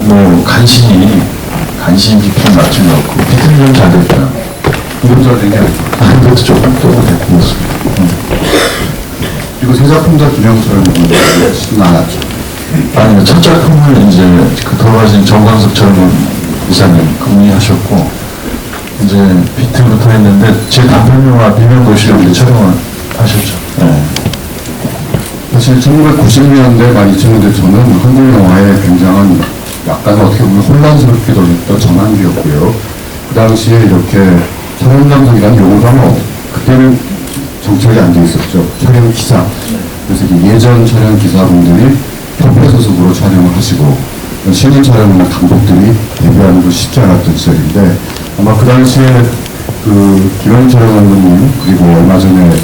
뭐 간신히 비필 맞추려고 비틀이 좀 잘 됐다. 이건 잘된 게 아니죠. 그것도 조금 또 됐고. 그리고 세 작품 다 김영철은 나왔죠. 아니요, 첫 작품을 이제 그 돌아가신 정광석 젊은 이사님 근무하셨고, 이제 비틀부터 했는데, 제 단편 영화 비명도시를 이제 촬영을 하셨죠. 네. 사실 1990년대, 2000년대 저는 한국 영화의 굉장한 약간 어떻게 보면 혼란스럽게도 했던 전환기였고요. 그 당시에 이렇게 촬영 감독이라는 용어가 그때는 정책이 안 돼 있었죠. 촬영 기사. 그래서 예전 촬영 기사분들이 협회 소속으로 촬영을 하시고 신인 촬영하는 감독들이 데뷔하는 거 쉽지 않았던 시절인데 아마 그 당시에 그 김영철 감독님 그리고 얼마 전에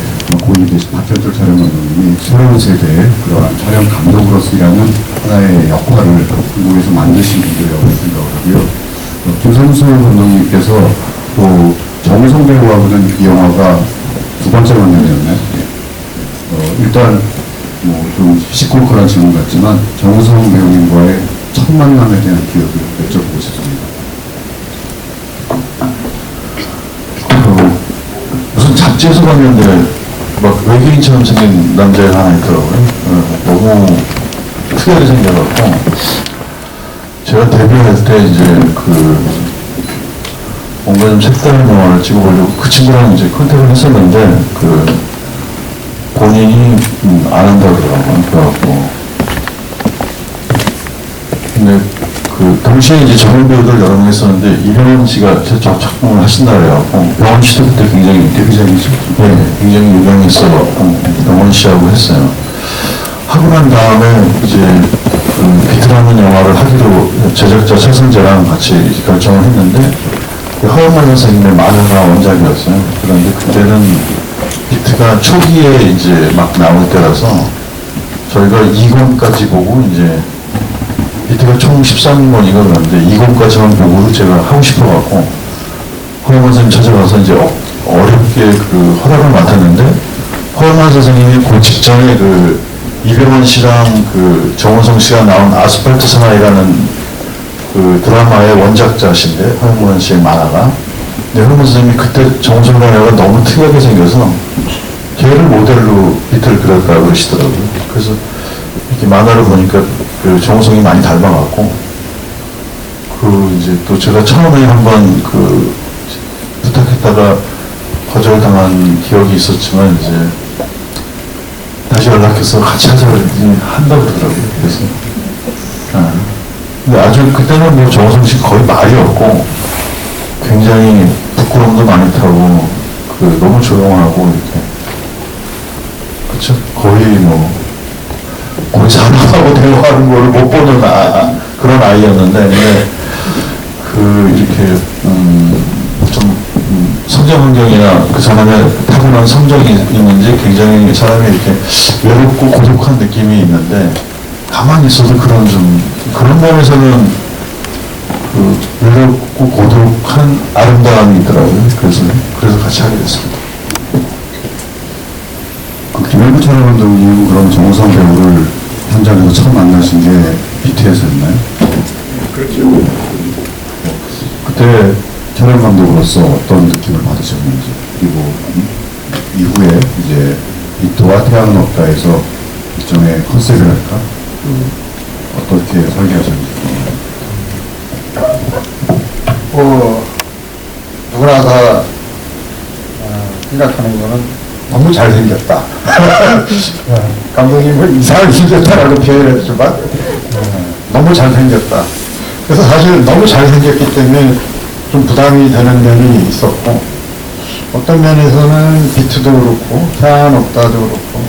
고인이 되신 박현철 촬영 감독님이 새로운 세대의 그러한 촬영 감독으로서 일하는 하나의 역할을 한국에서 만드신 분들이라고 생각을 하고요. 김성수 감독님께서 또 정우성 배우하고는 이 영화가 두 번째 만남이었나요? 일단 뭐 좀 시끌cur한 질문 같지만 정우성 배우님과의 첫 만남에 대한 기억을 여쭤보고 싶습니다. 무슨 잡지에서 봤는데 막 외계인처럼 생긴 남자가 하나 있더라고요. 너무 특이하게 생겨갖고 제가 데뷔할 때 이제 뭔가 좀 색다른 영화를 찍어보려고 그 친구랑 이제 컨택을 했었는데 본인이 안 한다고 그러더라고요. 그래갖고 근데 동시에 이제 젊은 배우들 여러 명 했었는데 이병헌 씨가 저 작품을 하신다 그래갖고 병헌 씨도 그때 굉장히 데뷔작이죠. 네, 굉장히 유명했어갖고 병헌 씨하고 했어요. 하고 난 다음에 이제 비트라는 영화를 하기로 제작자 최승재랑 같이 결정을 했는데 허영만 선생님의 만화가 원작이었어요. 그런데 그때는 비트가 초기에 이제 막 나올 때라서 저희가 2권까지 보고 이제 비트가 총 13권이가 그런데 2권까지만 보고 제가 하고 싶어갖고 허영만 선생님 찾아가서 이제 어렵게 허락을 맡았는데 허영만 선생님이 그 직전에 이병헌 씨랑 정우성 씨가 나온 아스팔트 사나이라는 드라마의 원작자신데 허영만 씨의 만화가 근데 허영만 선생님이 그때 정우성 배우가 너무 특이하게 생겨서 걔를 모델로 비트를 그렸다고 그러시더라고요. 그래서 이렇게 만화를 보니까 정우성이 많이 닮아갖고 이제 또 제가 처음에 한번 부탁했다가 거절당한 기억이 있었지만 이제 다시 연락해서 같이 하자고 한다고 그러더라고요. 그래서 근데 아주 그때는 뭐 정우성 씨 거의 말이 없고 굉장히 부끄러움도 많이 타고 너무 조용하고 이렇게 그쵸? 거의 사람하고 대화하는 걸 못 보는 그런 아이였는데 이렇게 좀 성장 환경이나 그 사람의 타고난 성정이 있는지 굉장히 사람이 이렇게 외롭고 고독한 느낌이 있는데 가만히 있어도 그런 면에서는 외롭고 고독한 아름다움이 있더라고요. 그래서 같이 하게 됐습니다. 김일구 촬영 감독님은 그럼 정우성 배우를 현장에서 처음 만나신 게 BTS였나요? 그렇죠. 그때 촬영 감독으로서 어떤 느낌을 받으셨는지 그리고 이후에 이제 비트와 태양은 없다에서 일종의 컨셉이랄까 어떻게 설계하셨는지 누구나 다 생각하는 거는 너무 잘생겼다. 감독님은 이상하게 생겼다라고 표현했지만 너무 잘생겼다. 그래서 사실 너무 잘생겼기 때문에 좀 부담이 되는 면이 있었고 어떤 면에서는 비트도 그렇고 태양 없다도 그렇고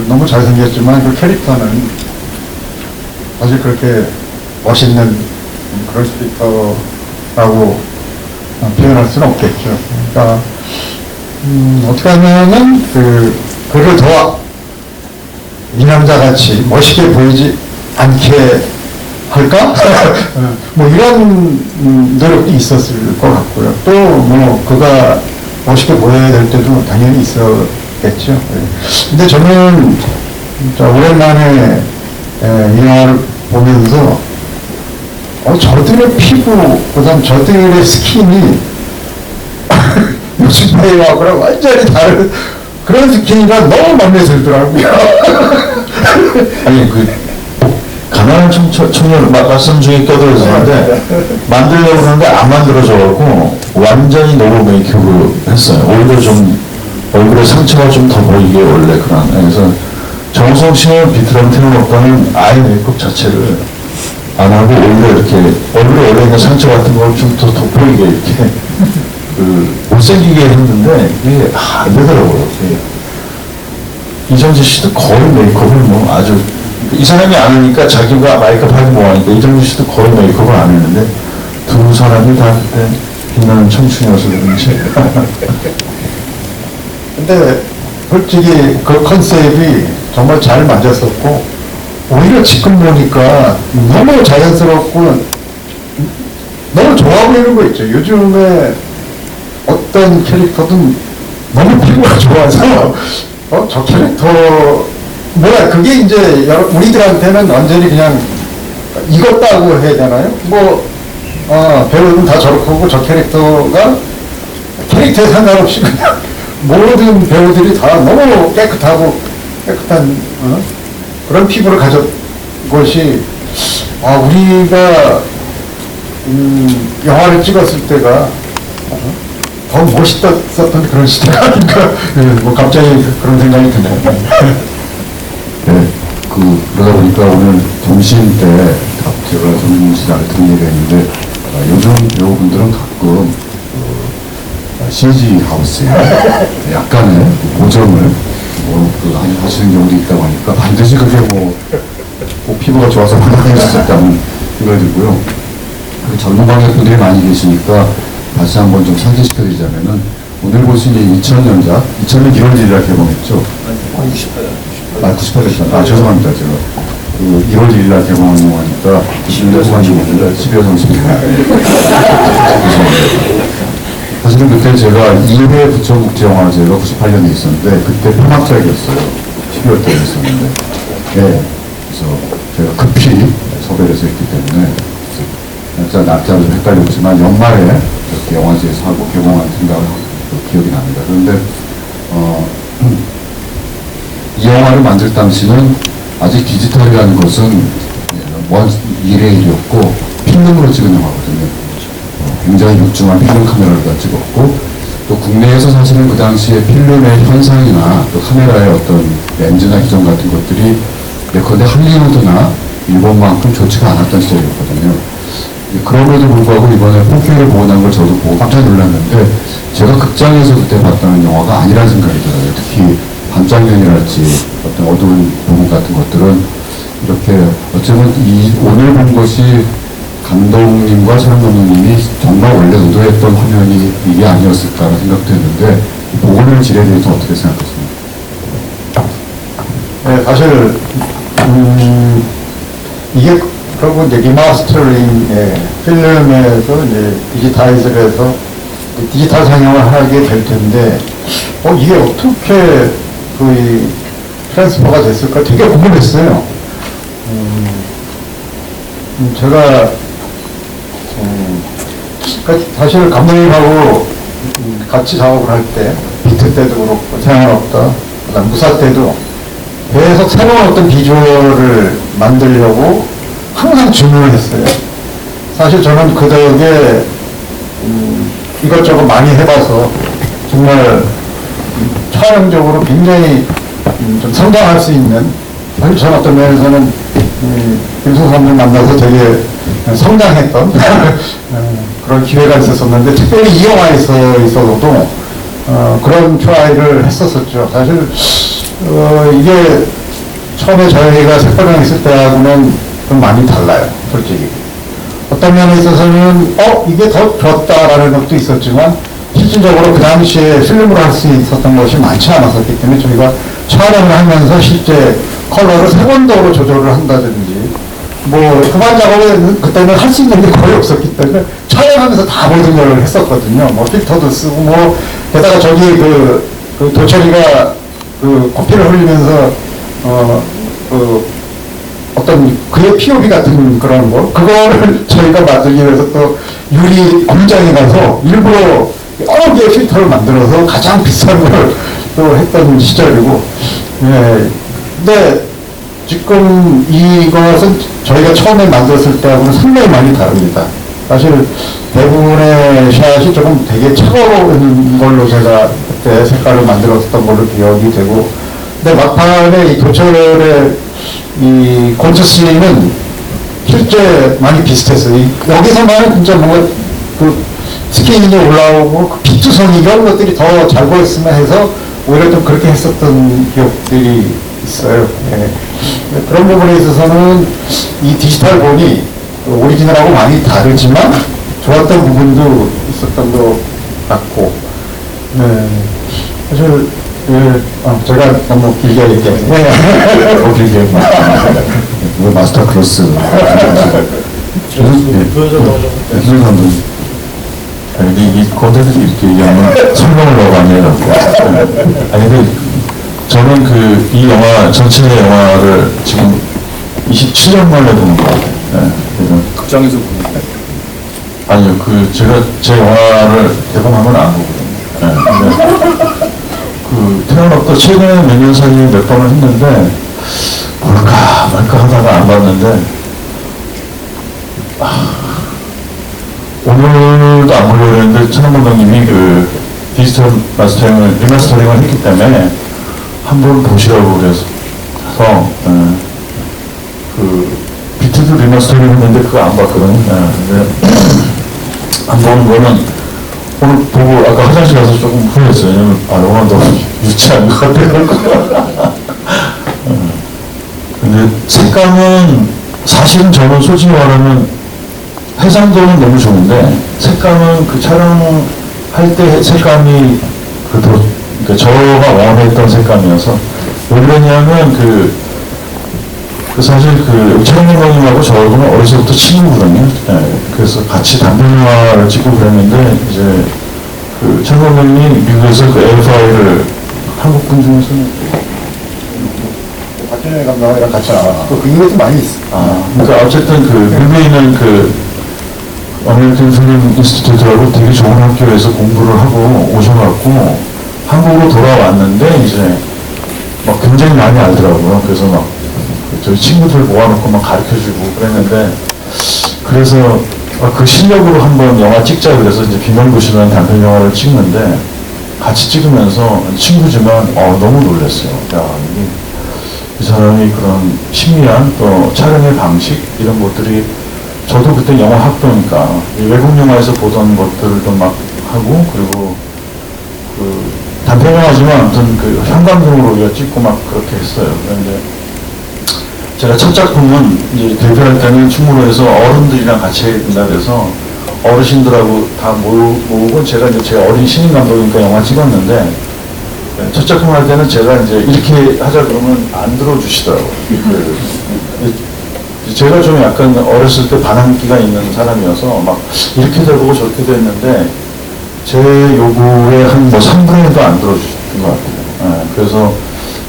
너무 잘생겼지만 그 캐릭터는 사실 그렇게 멋있는 그럴 수도 있다고 표현할 수는 없겠죠. 그러니까 어떻게 하면은 그를 더 이 남자같이 멋있게 보이지 않게 할까? 뭐 이런 노력이 있었을 것 같고요. 또 뭐 그가 멋있게 보여야 될 때도 당연히 있었겠죠. 근데 저는 오랜만에 이 영화를 보면서 저들의 피부, 그 다음 저들의 스킨이 요즘 배우하고랑 완전히 다른 그런 스킨이라 너무 마음에 들더라고요. 아니, 가난한 청년 말씀 중에 떠들어지는데, 만들려고 하는데 안 만들어져갖고, 완전히 노브 메이크업을 했어요. 오히려 좀, 얼굴에 상처가 좀 더 보이게 원래 그런. 그래서, 정우성 씨는 비트랑 테너오빠는 아예 메이크업 자체를 안 하고, 오히려 이렇게, 얼굴에 원래 있는 상처 같은 걸 좀 더 돋보이게 이렇게, 못생기게 했는데, 이게 안 되더라고요. 이정재 씨도 거의 메이크업을 뭐 아주, 이 사람이 안 하니까 자기가 메이크업 하기 뭐하니까 이정재 씨도 거의 메이크업을 안 했는데 두 사람이 다 그때 빛나는 청춘이어서 그런지. 근데 솔직히 그 컨셉이 정말 잘 맞았었고 오히려 지금 보니까 너무 자연스럽고 너무 좋아 보이는 거 있죠. 요즘에 어떤 캐릭터든 너무 피부가 좋아서 저 캐릭터 뭐야 그게 이제 우리들한테는 완전히 그냥 익었다고 해야 되나요? 배우는 다 저렇고 저 캐릭터가 캐릭터에 상관없이 그냥 모든 배우들이 다 너무 깨끗한 그런 피부를 가진 것이 우리가 영화를 찍었을 때가 더 멋있었던 그런 시대가 아닌가 갑자기 그런 생각이 드네요. 네, 그러다 보니까 오늘 점심 때 제가 정민 씨한테 듣는 얘기가 있는데 요즘 배우분들은 가끔 CG 하우스에 약간의 고정을 하시는 경우도 있다고 하니까 반드시 그게 꼭 피부가 좋아서 반응할 수 있다는 생각이 들고요. 젊은 관객분들이 많이 계시니까 다시 한번 좀 상기시켜드리자면은 오늘 보신 이 2000년작, 2000년 1월 1일날 개봉했죠. 98년이잖아요. 죄송합니다. 제가 1월 1일날 개봉한 영화니까 20년 후반이 아니라 12월 30일. 사실은 그때 제가 2회 부천국제영화제가 98년에 있었는데 그때 폐막작이었어요. 12월 달에 있었는데. 네. 그래서 제가 급히 섭외를 해서 했기 때문에 날짜를 좀 헷갈렸지만 연말에 이렇게 영화제에서 하고 개봉한 생각을 기억이 납니다. 그런데 이 영화를 만들 당시는 아직 디지털이라는 것은 먼 미래의 일이었고 필름으로 찍은 영화거든요. 굉장히 육중한 필름 카메라를 다 찍었고 또 국내에서 사실은 그 당시에 필름의 현상이나 또 카메라의 어떤 렌즈나 기종 같은 것들이 예컨대 할리우드나 일본만큼 좋지가 않았던 시절이었거든요. 그럼에도 불구하고 이번에 4K를 보고 걸 저도 보고 깜짝 놀랐는데 제가 극장에서 그때 봤다는 영화가 아니라는 생각이 들어요. 특히 반장면이랄지 어떤 어두운 부분 같은 것들은 이렇게 어쩌면 오늘 본 것이 감독님과 촬영 감독님이 정말 원래 의도했던 화면이 이게 아니었을까라는 생각도 했는데 보고는 질에 대해서 어떻게 생각하십니까? 네, 사실 이게 결국 이제 리마스터링 필름에서 이제 디지타이즈를 해서 디지털 상영을 하게 될 텐데 이게 어떻게 트랜스퍼가 됐을까 되게 궁금했어요. 제가 사실 감독님하고 같이 작업을 할 때 비트 때도 그렇고 태양은 없다 그다음 무사 때도 계속 새로운 어떤 비주얼을 만들려고 항상 주문을 했어요. 사실 저는 그 덕에 이것저것 많이 해봐서 정말 촬영적으로 굉장히 좀 성장할 수 있는 사실 저는 어떤 면에서는 김승수 감독 만나서 되게 성장했던 그런 기회가 있었었는데 특별히 이 영화에서 있어서도 그런 트라이를 했었었죠. 사실 이게 처음에 저희가 색깔랑 있을 때하고는 좀 많이 달라요. 솔직히 어떤 면에 있어서는 이게 더 좋았다라는 것도 있었지만 실질적으로 그 당시에 필름으로 할 수 있었던 것이 많지 않았었기 때문에 저희가 촬영을 하면서 실제 컬러를 색온도로 조절을 한다든지 그만 작업을 그때는 할 수 있는 게 거의 없었기 때문에 촬영하면서 다 모든 걸 했었거든요. 필터도 쓰고 게다가 저기 도철이가 코피를 흘리면서 어떤 그의 POV 같은 그런 거 그거를 저희가 만들기 위해서 또 유리 공장에 가서 일부러 여러 개의 필터를 만들어서 가장 비싼 걸 또 했던 시절이고 예. 근데 지금 이것은 저희가 처음에 만들었을 때하고는 상당히 많이 다릅니다. 사실 대부분의 샷이 조금 되게 차가운 걸로 제가 그때 색깔을 만들었던 걸로 기억이 되고 근데 막판에 이 도철의 이 곤투씬은 실제 많이 비슷했어요. 여기서만 진짜 뭔가 그 스케일이 올라오고 그 비투성 이런 것들이 더 잘 보였으면 해서 오히려 좀 그렇게 했었던 기억들이 있어요. 예. 그런 부분에 있어서는 이 디지털 본이 오리지널하고 많이 다르지만 좋았던 부분도 있었던 것 같고 네. 사실 예. 제가 너무 길게 얘기했네요. 더 길게. 이거 마스터 클래스. 무슨 감독님? 근데 이 콘텐츠 이렇게 얘기하면 설명을 너무 많이 해요. 아니, 근데 저는 이 영화, 전체 영화를 지금 27년 만에 보는 것 같아요. 네, 그래서 극장에서 보는 아니요, 제가 제 영화를 개봉하면 안 보거든요. 네, 태어났다 최근에 몇 년 사이에 몇 번을 했는데, 볼까 말까 하다가 안 봤는데, 오늘도 안 보려고 했는데, 천안 감독님이 디지털 리마스터링을 했기 때문에, 한번 보시라고 그래서, 비트도 리마스터링 했는데, 그거 안 봤거든요. 근데 안 보는 거는, 오늘 보고 아까 화장실 가서 조금 후회했어요. 왜냐면, 영화 너무 유치한 것 같아요. 근데 색감은, 사실은 저는 솔직히 말하면, 해상도는 너무 좋은데, 색감은 그 촬영할 때 색감이 그러니까 저가 원했던 색감이어서, 왜 그러냐면, 사실 최영민 형님하고 저하고는 어렸을 때부터 친구거든요. 네, 그래서 같이 단편영화를 찍고 그랬는데, 이제, 최영민 형님이 미국에서 에어파이를 한국 분 중에서는 박준영 감독이랑 같이 나왔고 그 이것도 많이 있어. 그러니까 어쨌든 미국에 있는 아메리칸 필름 인스티튜트라고 되게 좋은 학교에서 공부를 하고 오셔갖고 한국으로 돌아왔는데 이제 막 굉장히 많이 알더라고요. 그래서 막 저희 친구들 모아놓고 막 가르쳐주고 그랬는데 그래서 그 실력으로 한번 영화 찍자 그래서 이제 비명도시라는 단편 영화를 찍는데 같이 찍으면서 친구지만 너무 놀랐어요. 야, 이 사람이 그런 심리한 또 촬영의 방식 이런 것들이 저도 그때 영화 학도니까 외국 영화에서 보던 것들도 막 하고 그리고 단편 영화지만 아무튼 현관등으로 우리가 찍고 막 그렇게 했어요. 그런데 제가 첫 작품은 이제 데뷔할 때는 충무로에서 어른들이랑 같이 해야 된다 그래서 어르신들하고 다 모으고 제가 이제 제 어린 신인 감독이니까 영화 찍었는데 첫 작품 할 때는 제가 이제 이렇게 하자 그러면 안 들어주시더라고요. 제가 좀 약간 어렸을 때 반항기가 있는 사람이어서 막 이렇게도 해보고 저렇게도 했는데 제 요구에 한 3분의 1도 안 들어주셨던 것 같아요. 그래서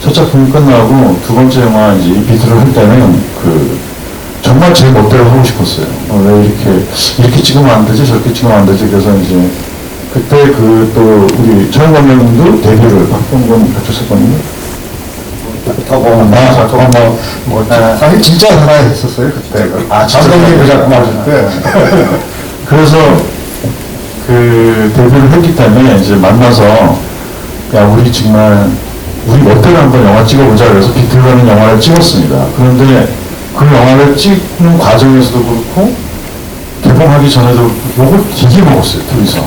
첫 작품이 끝나고 두 번째 영화 이제 이 비트를 할 때는 정말 제 멋대로 하고 싶었어요. 왜 이렇게 찍으면 안 되지 저렇게 찍으면 안 되지 그래서 이제 그때 또 우리 최영 감독님도 데뷔를 박병건 같이 했거든요. 사실 진짜 살아있었어요 그때. 감독님 그 작품 하실 때. 그래서 데뷔를 했기 때문에 이제 만나서 야 우리 정말 우리 멋대로 한번 영화 찍어보자 그래서 비틀라는 영화를 찍었습니다. 그런데 그 영화를 찍는 과정에서도 그렇고 개봉하기 전에도 욕을 되게 먹었어요 둘이서.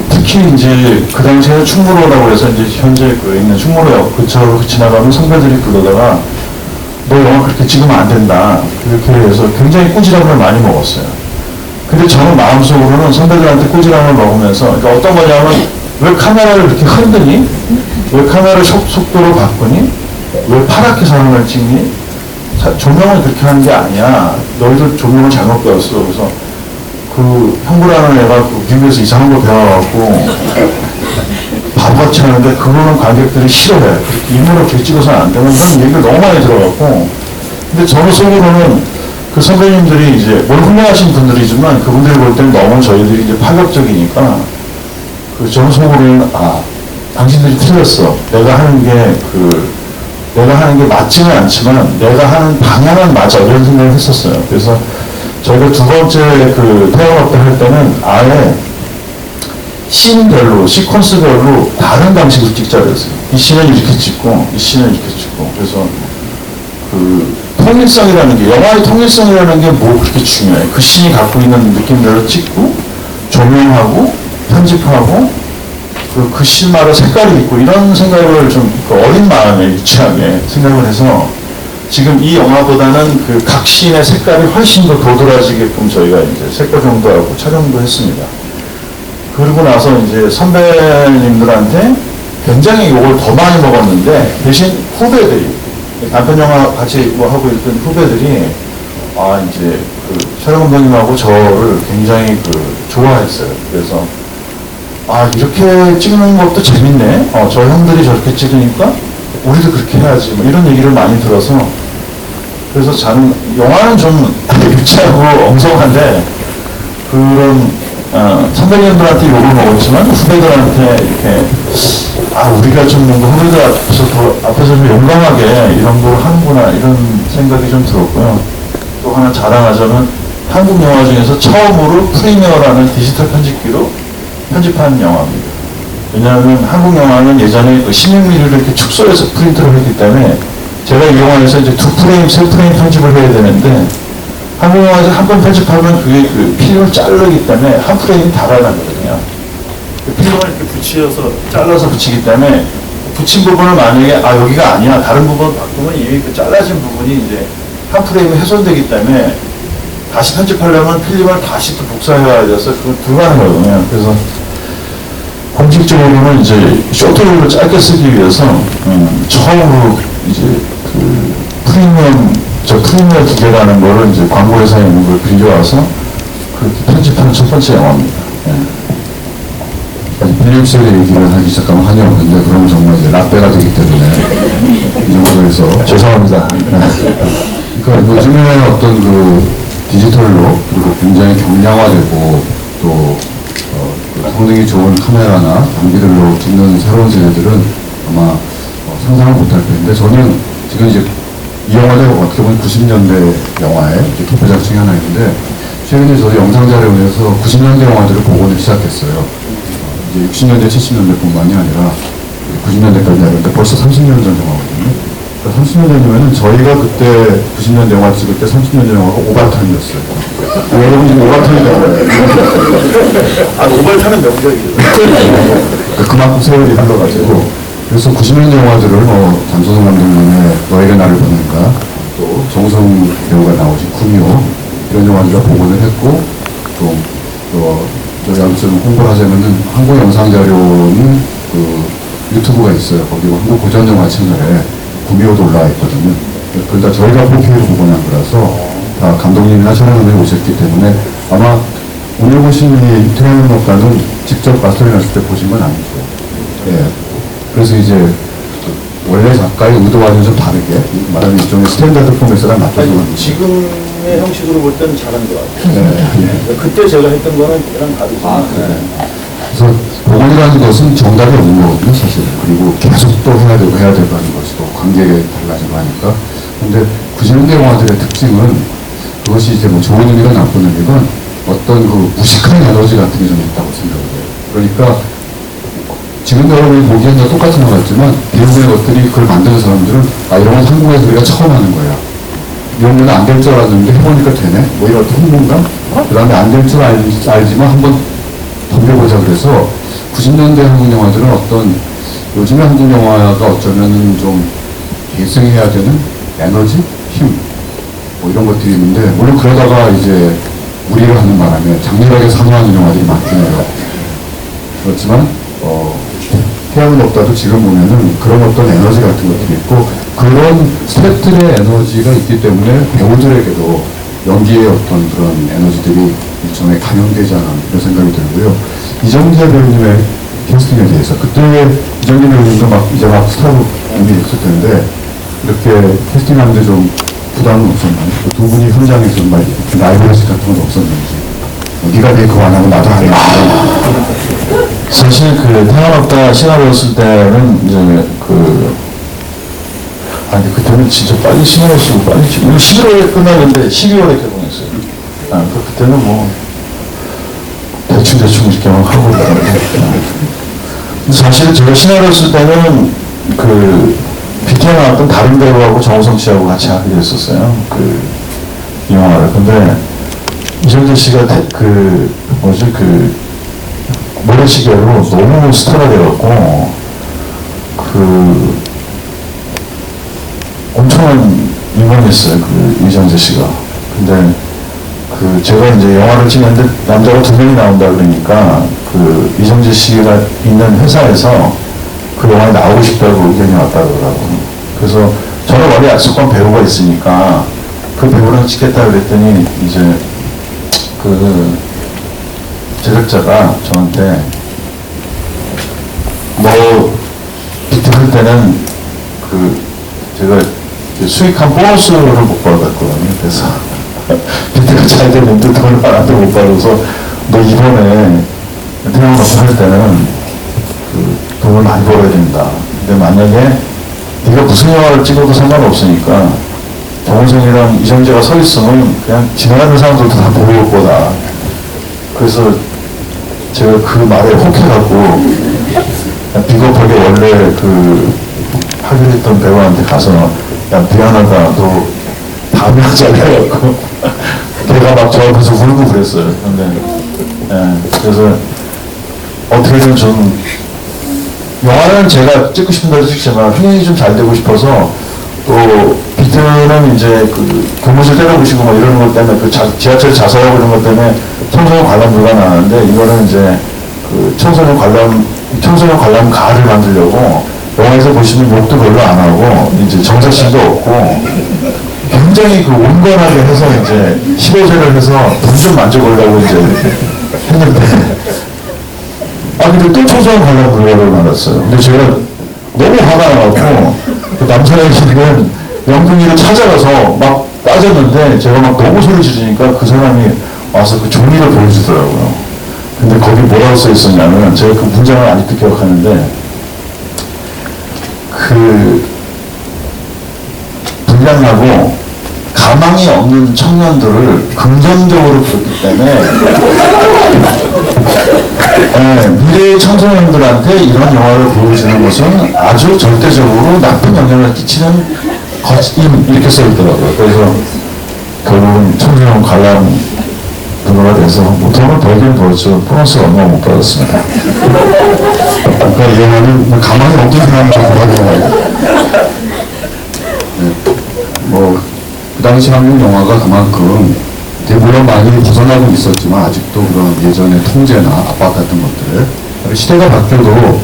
특히 이제 그 당시에는 충무로라고 해서 이제 현재 있는 충무로역 근처로 지나가면 선배들이 그러다가 너 영화 그렇게 찍으면 안 된다 그렇게 해서 굉장히 꾸지람을 많이 먹었어요. 근데 저는 마음속으로는 선배들한테 꾸지람을 먹으면서 그러니까 어떤 거냐면 왜 카메라를 그렇게 흔드니? 왜 카메라를 속도로 바꾸니? 왜 파랗게 사람을 찍니? 조명을 그렇게 하는 게 아니야. 너희들 조명을 잘못 배웠어. 그래서 형부라는 애가 미국에서 이상한 거 배워갖고 바보같이 하는데 그거는 관객들이 싫어해. 인물을 그렇게 찍어서는 안 되는 그런 얘기를 너무 많이 들어갖고 근데 저는 속으로는 그 선배님들이 이제 뭘 훌륭하신 분들이지만 그분들이 볼 때는 너무 저희들이 이제 파격적이니까 그 저는 속으로는 당신들이 틀렸어. 내가 하는 게 맞지는 않지만 내가 하는 방향은 맞아. 이런 생각을 했었어요. 그래서 저희가 두 번째 그 태양업대 할 때는 아예 씬별로, 시퀀스별로 다른 방식으로 찍자 그랬어요. 이 씬은 이렇게 찍고, 이 씬은 이렇게 찍고. 그래서 그 통일성이라는 게, 영화의 통일성이라는 게 뭐 그렇게 중요해. 그 씬이 갖고 있는 느낌별로 찍고, 조명하고, 편집하고, 그 씬마다 색깔이 있고, 이런 생각을 좀 어린 마음에 유치하게 생각을 해서, 지금 이 영화보다는 그 각 씬의 색깔이 훨씬 더 도드라지게끔 저희가 이제 색깔 정도하고 촬영도 했습니다. 그러고 나서 이제 선배님들한테 굉장히 욕을 더 많이 먹었는데, 대신 후배들이, 단편 영화 같이 뭐 하고 있던 후배들이, 이제 그 촬영 감독님하고 저를 굉장히 좋아했어요. 그래서, 이렇게 찍는 것도 재밌네. 저 형들이 저렇게 찍으니까 우리도 그렇게 해야지. 뭐 이런 얘기를 많이 들어서, 그래서 저는 영화는 좀 유치하고 엉성한데, 그런 선배님들한테 욕을 먹었지만 후배들한테 이렇게 우리가 좀 뭔가 후배들 앞에서 좀 용감하게 이런 걸 하는구나 이런 생각이 좀 들었고요. 또 하나 자랑하자면 한국 영화 중에서 처음으로 프리미어라는 디지털 편집기로 편집한 영화입니다. 왜냐하면 한국 영화는 예전에 16mm를 이렇게 축소해서 프린트를 했기 때문에 제가 이 영화에서 이제 2프레임, 3프레임 편집을 해야 되는데 한국 영화에서 한 번 편집하면 그게 필름을 자르기 때문에 한 프레임이 달아나거든요. 그 필름을 이렇게 붙여서 잘라서 붙이기 때문에 붙인 부분을 만약에 여기가 아니야 다른 부분 바꾸면 이미 그 잘라진 부분이 이제 한 프레임이 훼손되기 때문에 다시 편집하려면 필름을 다시 또 복사해야 돼서 그건 불가능하거든요. 그래서 공식적으로는 이제 쇼트를 짧게 쓰기 위해서 처음으로 이제 프리미어 기계라는 거를 이제 광고회사에 있는 걸 빌려와서 그렇게 편집하는 첫 번째 영화입니다. 필립스의 얘기를 하기 시작하면 한이 없는데, 그러면 정말 이제 라떼가 되기 때문에, 이 정도에서. 죄송합니다. 그러니까 요즘에 어떤 디지털로, 그리고 굉장히 경량화되고, 또, 성능이 좋은 카메라나 장비들로 찍는 새로운 세대들은 아마 상상을 못할 텐데, 저는 지금 이제 이 영화는 어떻게 보면 90년대 영화의 토표작 중에 하나인데, 최근에 저도 영상자료원에서 90년대 영화들을 복원을 시작했어요. 이제 60년대, 70년대뿐만이 아니라 90년대까지 하는데 벌써 30년 전 영화거든요. 그러니까 30년 전이면은 저희가 그때 90년대 영화 찍을 때 30년 전 영화가 오발탄이었어요. 여러분 지금 오발탄이라고 해요. 오발탄은 명작이죠. 그만큼 세월이 흘러가지고. 그래서 90년대 영화들을 장소성 감독님의 너에게 나를 보는가, 또 정우성 배우가 나오신 구미호 이런 영화들을 복원을 했고, 또 저희가 좀 홍보를 하자면은 한국영상자료는 유튜브가 있어요. 거기 한국 고전영화 채널에 구미호도 올라와 있거든요. 그걸 다 저희가 4K로 복원한 거라서 다 감독님이나 촬영팀이 오셨기 때문에 아마 오늘 보신 이 태양음악가는 직접 마스터링 했을 때 보신 건 아니죠. 예. 그래서 이제 원래 작가의 의도와는 좀 다르게 말하는 일종의 스탠다드 포맷이랑 맞춰서 지금의 형식으로 볼 때는 잘한 것 같아요. 네. 그때 제가 했던 거는 그냥 다르죠. 그래서 복원이라는 것은 정답이 없는 거거든요, 사실. 그리고 계속 또 해야 되고 하는 것이 또 관계가 달라지고 하니까. 근데 90년대 영화들의 특징은 그것이 이제 뭐 좋은 의미가 나쁜 의미건 어떤 무식한 에너지 같은 게 좀 있다고 생각을 해요. 그러니까 지금 여러분이 보기엔 다 똑같은 것 같지만 대부분의 것들이 그걸 만드는 사람들은 이런 건 한국에서 우리가 처음 하는 거야. 이런 건 안 될 줄 알았는데 해보니까 되네? 뭐 이런 흥분감? 그 다음에 안 될 줄 알지만 한번 덤벼보자 그래서 90년대 한국 영화들은 어떤 요즘의 한국 영화가 어쩌면 좀 계승해야 되는 에너지? 힘? 뭐 이런 것들이 있는데 물론 그러다가 이제 무리를 하는 바람에 장렬하게 상영하는 영화들이 많긴 해요. 그렇지만 태양은 없다도 지금 보면은 그런 어떤 에너지 같은 것들이 있고 그런 스태프들의 에너지가 있기 때문에 배우들에게도 연기의 어떤 그런 에너지들이 일종의 감염되지 않은 그런 생각이 들고요. 이정재 배우님의 캐스팅에 대해서 그때 이정재 배우님도 이제 막 스타로 이미 있을 텐데 이렇게 캐스팅하는데 좀 부담은 없었나요? 두 분이 현장에서 막 라이브러시 같은 건 없었는지. 네가 메이크업 안 하고 나도 안 했는데. 사실 그 태어났다 시나리오였을 때는 이제 아니 그때는 진짜 빨리 시나리오 쓰고 빨리 우리 11월에 끝나는데 12월에 개봉했어요. 그때는 뭐 대충 이렇게 막 하고 그러는데 사실 제가 시나리오 쓸 때는 BT에 나왔던 다른 배우하고 정우성 씨하고 같이 하기로 했었어요. 이 영화를. 근데 이정재 씨가 모래시계로 너무 스타가 돼갖고 엄청난 유명했어요. 이정재 씨가. 근데 제가 이제 영화를 찍는데 남자가 2명이 나온다 그러니까 이정재 씨가 있는 회사에서 그 영화에 나오고 싶다고 의견이 왔다 그러더라고요. 그래서 저는 원래 약속한 배우가 있으니까 그 배우랑 찍겠다 그랬더니 이제 제작자가 저한테 비트할 때는 제가 수익한 보너스를 못 받았거든요. 그래서 비트가 잘 되면 또 돈을 하나도 못 받아서 너 이번에 태어나서 할 때는 돈을 많이 벌어야 된다. 근데 만약에 네가 무슨 영화를 찍어도 상관없으니까 정우성이랑 이정재가 서 있으면 그냥 지나가는 사람들도 다 보고 올 거다. 그래서 제가 그 말에 혹해갖고 비겁하게 원래 하기로 했던 배우한테 가서 야 미안하다 너 다음에 하자 해갖고 걔가 막 저 앞에서 울고 그랬어요. 근데 그래서 어떻게든 좀 영화는 제가 찍고 싶은 대로 찍지만 흥행이 좀 잘 되고 싶어서 또 비트는 이제 교무실 때려부시고 뭐 이런 것 때문에 지하철 자살하고 이런 것 때문에 청소년 관람 불가능하는데 이거는 이제 청소년 관람 가를 만들려고 영화에서 보시면 욕도 별로 안 하고 이제 정사신도 없고 굉장히 온건하게 해서 이제 15세를 해서 돈 좀 만져보려고 이제 했는데 근데 또 청소년 관람 불가를 만났어요. 근데 제가 너무 화가 나갖고 남사에서는 영등이를 찾아가서 막 따졌는데 제가 막 너무 소리 지르니까 그 사람이 와서 종이를 보여주더라고요. 근데 거기 뭐라고 써 있었냐면 제가 그 문장을 아직도 기억하는데 불량하고 가망이 없는 청년들을 긍정적으로 보기 때문에 미래의 청소년들한테 이런 영화를 보여주는 것은 아주 절대적으로 나쁜 영향을 끼치는 것임 이렇게 써있더라고요. 그래서 결국은 청소년 관람 등으로 돼서 돈을 벌긴 벌었죠. 보너스가 얼마 못 받았습니다. 그러니까 이 영화는 가만히 없는 사람이라고 하더라고요. 그 당시 한국 영화가 그만큼 물론 많이 벗어나고 있었지만 아직도 그런 예전의 통제나 압박 같은 것들 시대가 바뀌어도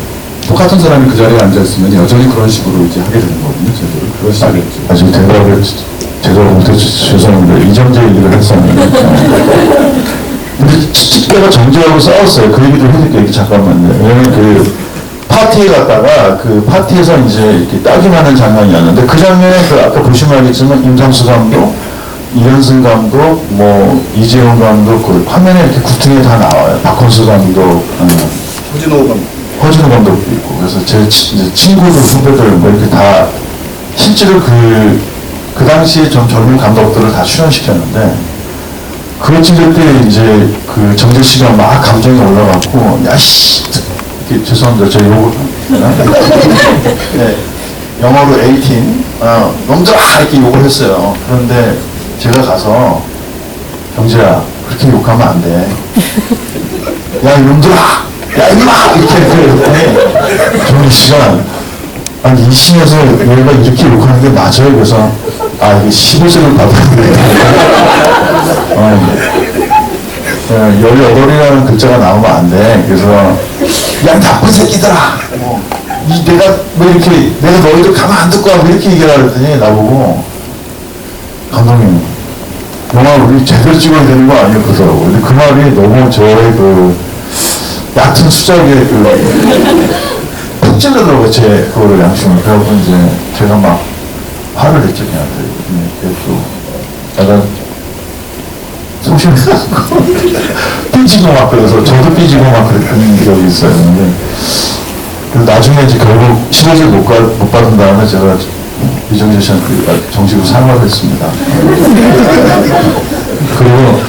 똑같은 사람이 그 자리에 앉아있으면 여전히 그런 식으로 이제 하게 되는 거거든요. 저희들은 그런 시대였죠. 아직 대답을 제대로 못해서 죄송합니다. 이정재 얘기를 했었는데 근데 집배가 정재하고 싸웠어요. 그 얘기 좀 해드릴게요. 잠깐만요. 왜냐면 파티에 갔다가 파티에서 이제 이렇게 딱이 나는 장면이었는데 그 장면에 아까 보시면 알겠지만 임상수 감독, 이현승 감독, 이재용 감독 화면에 이렇게 구퉁에 다 나와요. 박헌수 감독, 허진호 감독도 있고 그래서 제 친구들, 후배들 이렇게 다 실제로 그 당시에 좀 젊은 감독들을 다 출연시켰는데 그거 찍을 때 이제 정재 씨가 막 감정이 올라갔고 야씨 죄송합니다. 저 요거 네, 영어로 18 놈들아 이렇게 욕을 했어요. 그런데 제가 가서 경재야 그렇게 욕하면 안 돼. 야 이놈들아 야 이놈아 이렇게 그랬더니 정재 씨가 아니 이 씬에서 얘가 이렇게 욕하는 게 맞아요. 그래서 이게 15세를 받았는데 18이라는 글자가 나오면 안 돼. 그래서 야 나쁜 새끼들아 내가 너희들 가만 안 듣고 하고 이렇게 얘기를 하랬더니 나보고 감독님 영화 우리 제대로 찍어야 되는 거 아니에요? 그러더라고. 근데 그 말이 너무 저의 얕은 수작에 푹 찔러더라고요. 제 그거를 양심을. 그래갖고 이제 제가 막 화를 냈죠, 걔한테. 근데 또, 약간, 소심해갖고, 삐지고 막 그래서, 저도 삐지고 막 그랬던 기억이 있어요. 근데, 나중에 이제 결국 시리즈를 못 받은 다음에 제가 이정재 씨한테 정식으로 사과를 했습니다. 그리고,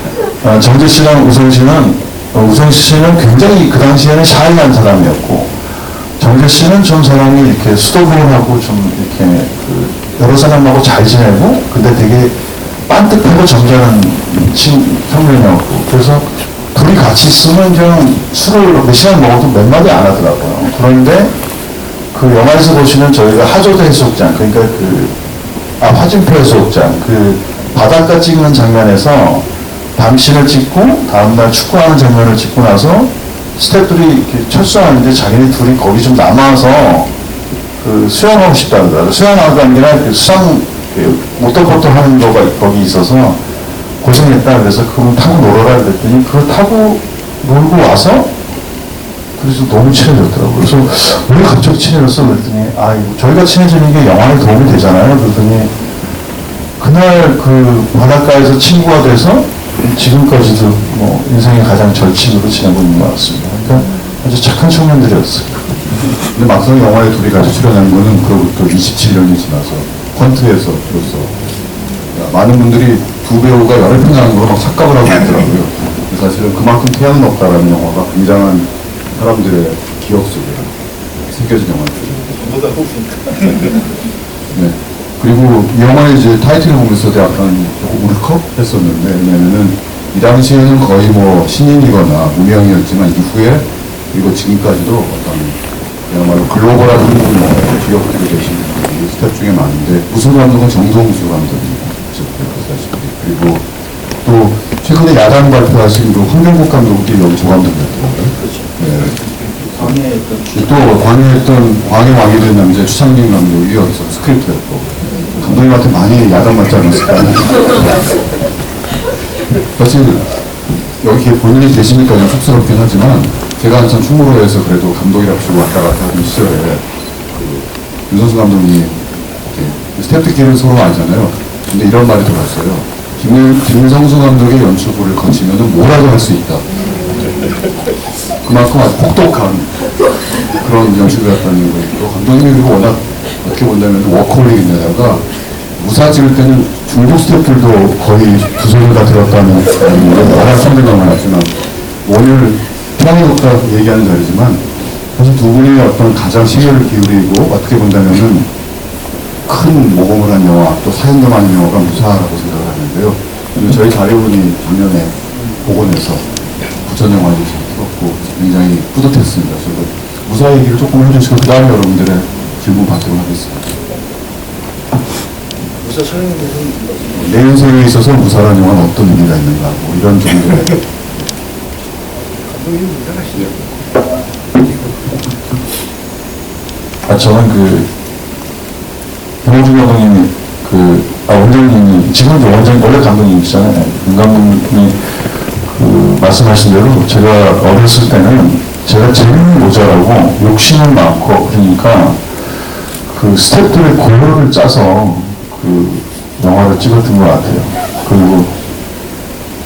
정재 씨랑 우성 씨는 굉장히 그 당시에는 샤이한 사람이었고, 정재 씨는 좀 사람이 이렇게 수도분하고 좀 이렇게 여러 사람하고 잘 지내고, 근데 되게 빤뜩하고 점잖은 청년이었고, 그래서 둘이 같이 있으면 그냥 술을 몇 시간 먹어도 몇 마디 안 하더라고요. 그런데 그 영화에서 보시는 저희가 하조대 해수욕장, 그러니까 화진포 해수욕장, 바닷가 찍는 장면에서 밤신을 찍고 다음날 축구하는 장면을 찍고 나서 스태프들이 이렇게 철수하는데 자기네 둘이 거기 좀 남아서 수영하고 싶다 그러더라고요. 수영하고 아니라 수상 모터보트 하는 거가 거기 있어서 고생했다. 그래서 그걸 타고 놀아라 그랬더니 그걸 타고 놀고 와서 그래서 너무 친해졌더라고요. 그래서 왜 갑자기 친해졌어? 그랬더니 저희가 친해지는 게 영화에 도움이 되잖아요. 그랬더니 그날 바닷가에서 친구가 돼서 지금까지도 뭐 인생의 가장 절친으로 지내고 있는 것 같습니다. 그러니까 아주 착한 청년들이었어요. 근데 막상 영화에 둘이 같이 출연한 거는 그로부터 27년이 지나서 퀀트에서로서 많은 분들이 두 배우가 열애 편하는 걸로 막 착각을 하고 있더라고요. 사실은 그만큼 태양은 없다라는 영화가 굉장한 사람들의 기억 속에 새겨진 영화입니다. 네. 그리고 이 영화의 이제 타이틀을 보면서도 약간 조금 울컥했었는데, 왜냐면은 이 당시에는 거의 뭐 신인이거나 무명이었지만 이후에 그리고 지금까지도 어떤 그야말로 글로벌한 한국 영화에 기억되게 되신 스텝 중에 많은데, 우승 감독은 정성수 감독님이셨고요. 그리고 또 최근에 야당 발표하신 황경국 감독이 여기 조감독이었더라고요. 네. 또 광해 왕이 된 남자 추창민 감독이 여기서 스크립트였고, 감독님한테 많이 야단 맞지 않았을까. 사실 여기 본인이 계시니까 좀 쑥스럽긴 하지만, 제가 한참 충무로에서 그래도 감독이라고 치고 왔다 갔다 하던 시절에 윤선수 감독님 스태프끼리는 서로 알잖아요. 근데 이런 말이 들어왔어요. 김성수 감독의 연출부를 거치면 뭐라도 할 수 있다. 그만큼 아주 혹독한 그런 연출이었다는 거고, 감독님이 그리고 워낙 어떻게 본다면 워커홀릭인데다가 무사 찍을 때는 중국 스태프들도 거의 두 손을 다 들었다는 워낙 성대감을 하지만, 오늘 태양이 없다 얘기하는 자리지만 사실 두 분이 어떤 가장 시간을 기울이고 어떻게 본다면은 큰 모범을 한 영화, 또 사연감 하는 영화가 무사라고 생각을 하는데요. 저희 자료분이 작년에 복원해서 부천 영화제에서 들었고 굉장히 뿌듯했습니다. 그래서 무사 얘기를 조금 해주시고 그 다음에 여러분들의 질문 받도록 하겠습니다. 무사 촬영에 내 인생에 있어서 무사라는 영화는 어떤 의미가 있는가, 뭐 이런 정도의 감독님 운전하시죠? 저는 김호중 감독님이 원장님이 지금도 원래 감독님이시잖아요. 윤 감독님이 말씀하신 대로 제가 어렸을 때는 제가 제일 모자라고 욕심은 많고 그러니까 스태프들의 고열을 짜서 영화를 찍었던 것 같아요. 그리고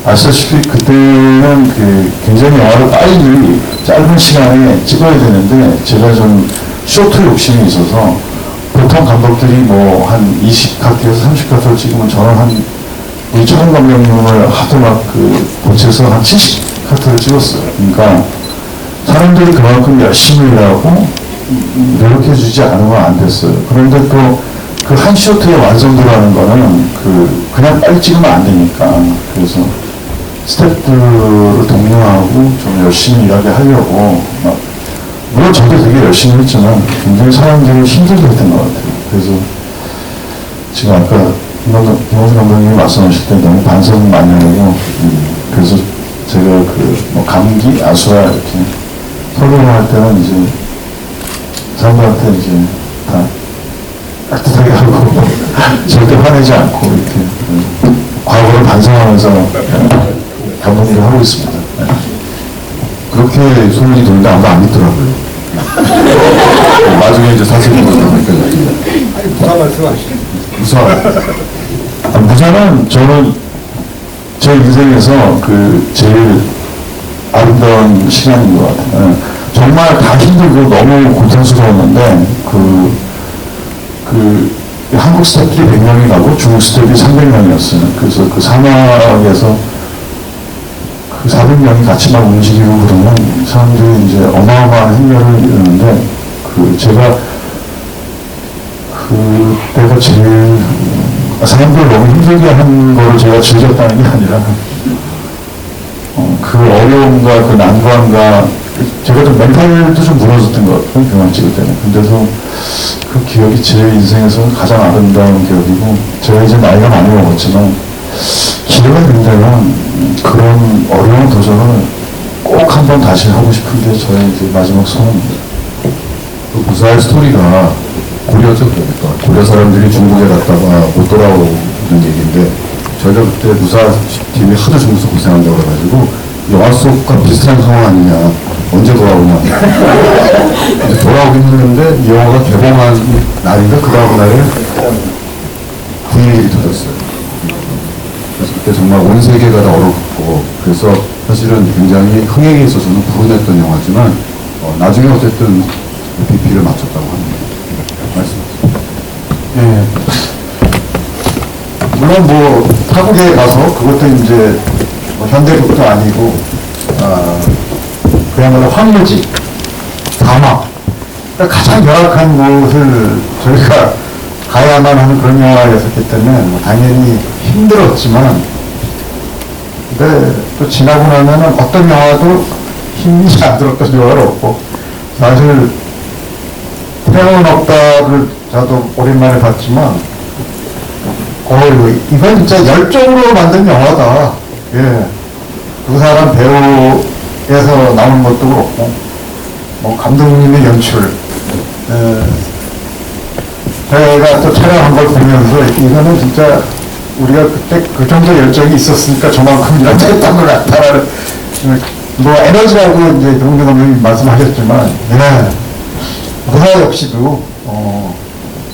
아시다시피 그때는 굉장히 영화를 빨리 짧은 시간에 찍어야 되는데 제가 좀 쇼트 욕심이 있어서 보통 감독들이 뭐 한 20카트에서 30카트를 찍으면 저는 우리 최근 감독님을 하도 막 고쳐서 한 70카트를 찍었어요. 그러니까 사람들이 그만큼 열심히 일하고 노력해주지 않으면 안 됐어요. 그런데 또 한 쇼트의 완성도라는 거는 그냥 빨리 찍으면 안 되니까, 그래서 스태프들을 독려하고 좀 열심히 일하게 하려고 물론 저도 되게 열심히 했지만 굉장히 사람들이 힘들게 했던 것 같아요. 그래서 지금 아까 김호중 감독님이 말씀하실 때 너무 반성 많이 하고, 그래서 제가 감기, 아수라 이렇게 설명할 때는 이제 사람들한테 이제 다 따뜻하게 하고 절대 화내지 않고 이렇게 과거를 반성하면서 감독일을 하고 있습니다. 그렇게 소문이 돌는데 아무도 안 믿더라고요. 나중에 이제 사실은 그러니까 아니 무사 말씀하시죠. 무사. 무사는 저는 제 인생에서 그 제일 아름다운 시간인 것 같아요. 정말 다 힘들고 너무 고통스러웠는데 한국 스태프들이 100명이 가고 중국 스태프들이 300명이었어요. 그래서 그 사막에서 그 400명이 같이 막 움직이고 그러면 사람들이 이제 어마어마한 행렬을 이루는데 제가 그때가 제일 사람들 너무 힘들게 한 거를 제가 즐겼다는 게 아니라 그 어려움과 그 난관과 제가 좀 멘탈도 좀 무너졌던 것 같아요. 영화 찍을 때는. 근데도 그 기억이 제 인생에서 가장 아름다운 기억이고 제가 이제 나이가 많이 먹었지만 기회가 된다면 그런 어려운 도전을 꼭 한번 다시 하고 싶은 게 저의 이제 마지막 소원입니다. 그 무사의 스토리가 고려죠, 그러니까. 고려 사람들이 중국에 갔다가 못 돌아오는 얘기인데, 저희가 그때 무사 팀이 하도 중국에서 고생한다고 그래가지고, 영화 속과 비슷한 상황 아니냐, 언제 돌아오냐. 이제 돌아오긴 했는데, 이 영화가 개봉한 날인가, 그 다음 날에 9.11이 터졌어요. 그래서 그때 정말 온 세계가 다 얼어붙고, 그래서 사실은 굉장히 흥행에 있어서는 불운했던 영화지만, 나중에 어쨌든 BP를 맞췄다고 합니다. 말씀하세요. 예. 물론 뭐 타국에 가서 그것도 이제 뭐 현대국도 아니고 그야말로 황무지, 사막, 그러니까 가장 열악한 곳을 저희가 가야만 하는 그런 영화였었기 때문에 뭐 당연히 힘들었지만, 근데 또 지나고 나면은 어떤 영화도 힘이 안 들었던 영화는 없고, 사실 태양은 없다를 저도 오랜만에 봤지만, 이건 진짜 열정으로 만든 영화다. 예. 두 사람 배우에서 나오는 것도 그렇고, 뭐, 감독님의 연출, 제가 또 촬영한 걸 보면서, 이거는 진짜 우리가 그때 그 정도 열정이 있었으니까 저만큼이라도 했던 것 같다라는, 뭐, 에너지라고 이제 동료 감독님 말씀하셨지만, 예. 무사 역시도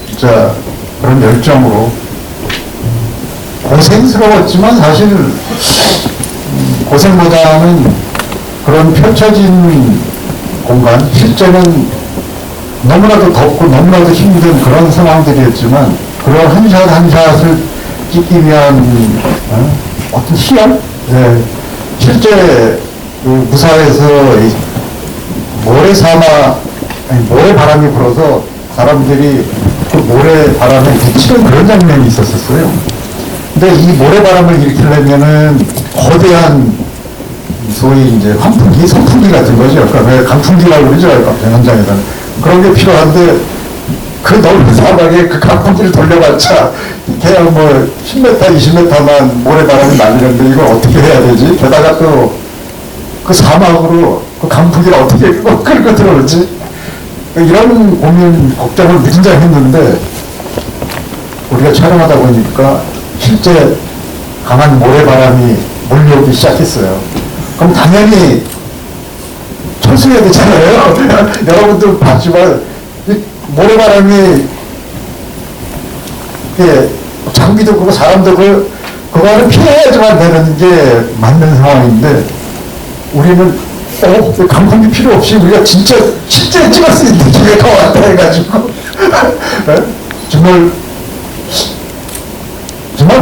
진짜 그런 열정으로 고생스러웠지만 사실 고생보다는 그런 펼쳐진 공간, 실제는 너무나도 덥고 너무나도 힘든 그런 상황들이었지만 그런 한 샷 한 샷을 찍기 위한 어떤 시험? 네. 실제 그 무사에서 이 모래바람이 불어서 사람들이 그 모래바람에 미치는 그런 장면이 있었어요. 근데 이 모래바람을 일으키려면은 거대한 소위 이제 환풍기, 선풍기 같은 거죠. 그러니까 왜 강풍기라고 그러죠. 현장에서는. 그런 게 필요한데 그 넓은 사막에 그 강풍기를 돌려봤자 그냥 뭐 10m, 20m만 모래바람이 날리는데 이걸 어떻게 해야 되지? 게다가 또 그 사막으로 그 강풍기를 어떻게 끌고 들어올지? 이런 고민, 걱정을 무진장 했는데 우리가 촬영하다 보니까 실제 강한 모래바람이 몰려오기 시작했어요. 그럼 당연히 철수해야 되잖아요. 여러분도 봤지만 모래바람이 장비도 그렇고 사람도 그거를 피해야지만 되는 게 맞는 상황인데 우리는 강풍기 필요 없이 우리가 진짜 실제 찍을 수 있는 기회가 왔다 해가지고 정말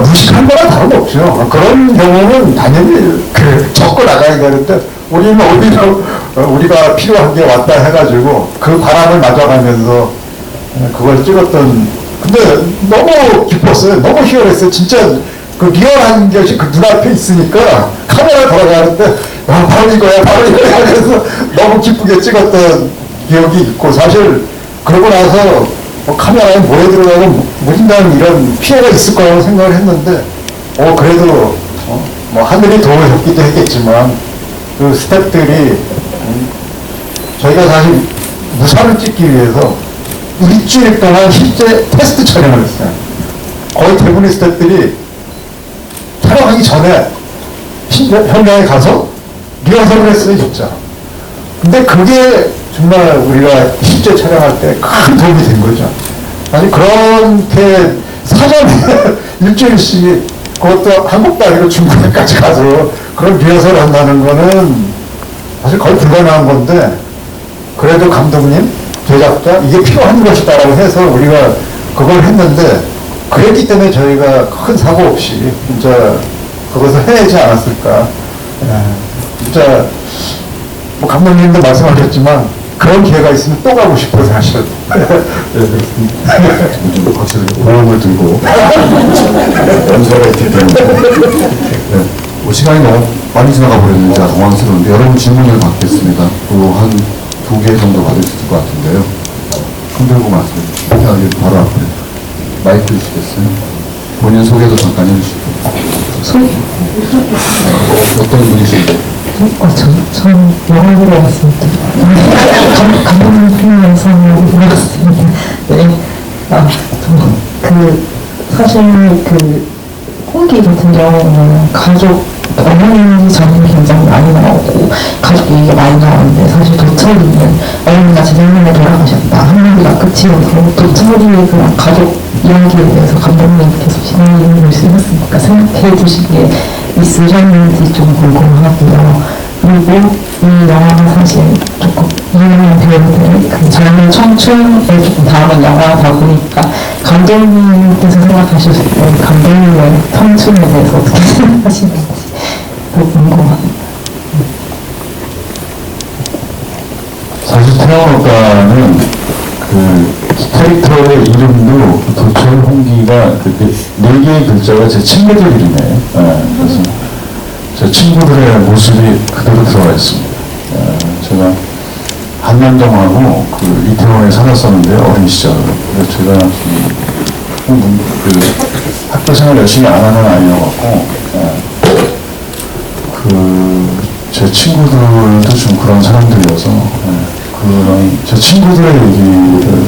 무식한 거랑 다름없죠. 그런 경우는 당연히 접고 나가야 되는데 우리는 오히려 우리가 필요한 게 왔다 해가지고 그 바람을 맞아가면서 그걸 찍었던. 근데 너무 기뻤어요. 너무 희열했어요. 진짜 그 리얼한 것이 그 눈앞에 있으니까 카메라 돌아가는데 바로 이거야 그래서 너무 기쁘게 찍었던 기억이 있고, 사실 그러고 나서 카메라에 모래 들어가고 무진장 이런 피해가 있을 거라고 생각을 했는데 그래도 뭐 하늘이 도움을 줬기도 했겠지만 그 스태프들이 저희가 사실 무사를 찍기 위해서 일주일 동안 실제 테스트 촬영을 했어요. 거의 대부분의 스태프들이 촬영하기 전에 현장에 가서 리허설을 했어요, 진짜. 근데 그게 정말 우리가 실제 촬영할 때 큰 도움이 된 거죠. 사실 그렇게 사전에 일주일씩 그것도 한국도 아니고 중국에까지 가서 그런 리허설을 한다는 거는 사실 거의 불가능한 건데 그래도 감독님, 제작자 이게 필요한 것이다라고 해서 우리가 그걸 했는데 그랬기 때문에 저희가 큰 사고 없이 진짜 그것을 해내지 않았을까. 진짜 뭐 감독님도 말씀하셨지만 그런 기회가 있으면 또 가고 싶어요 사실. 네, 그렇습니다. 좀 확실히 보험을 들고 연세가 있기 때문에 네. 뭐 시간이 너무 많이 지나가 버렸는지 제가 당황스러운데 여러분 질문을 받겠습니다. 또 한 2개 정도 받을 수 있을 것 같은데요. 손 들고 말씀해 주시죠. 여기 바로 앞에 마이크 주시겠어요? 본인 소개도 잠깐 해주시고 어떤 분이신지. 저는 영화보러 왔습니다. 감독님 필요해서 물어봤습니다. 네. 사실 홍기 같은 경우는 어머니 장면이 굉장히 많이 나오고, 가족 얘기가 많이 나오는데, 사실 도철이는 어머니가 재작년에 돌아가셨다. 한마디가 끝이어서, 도철이의 그런 가족 이야기에 대해서 감독님께서 진행을 쓰셨으니까 생각해 주시기에 있으셨는지 좀 궁금하고요. 그리고 이 영화가 사실 조금 유명한 배우들의 그 젊은 청춘에 조금 담은 영화다 보니까 감독님께서 생각하셨을 때 감독님의 청춘에 대해서 어떻게 생각하시는지 더 궁금합니다. 사실 태양학과는 그 캐릭터의 이름도 도철 홍기가 그렇게 4개의 글자가 제 친구들 이름이에요. 그래서 제 친구들의 모습이 그대로 들어가 있습니다. 제가 한남동하고 그 이태원에 살았었는데 어린 시절로. 그래서 제가 그 학교 생활 열심히 안 하는 아이여갖고 제 친구들도 좀 그런 사람들이어서 그런 제 친구들의 얘기를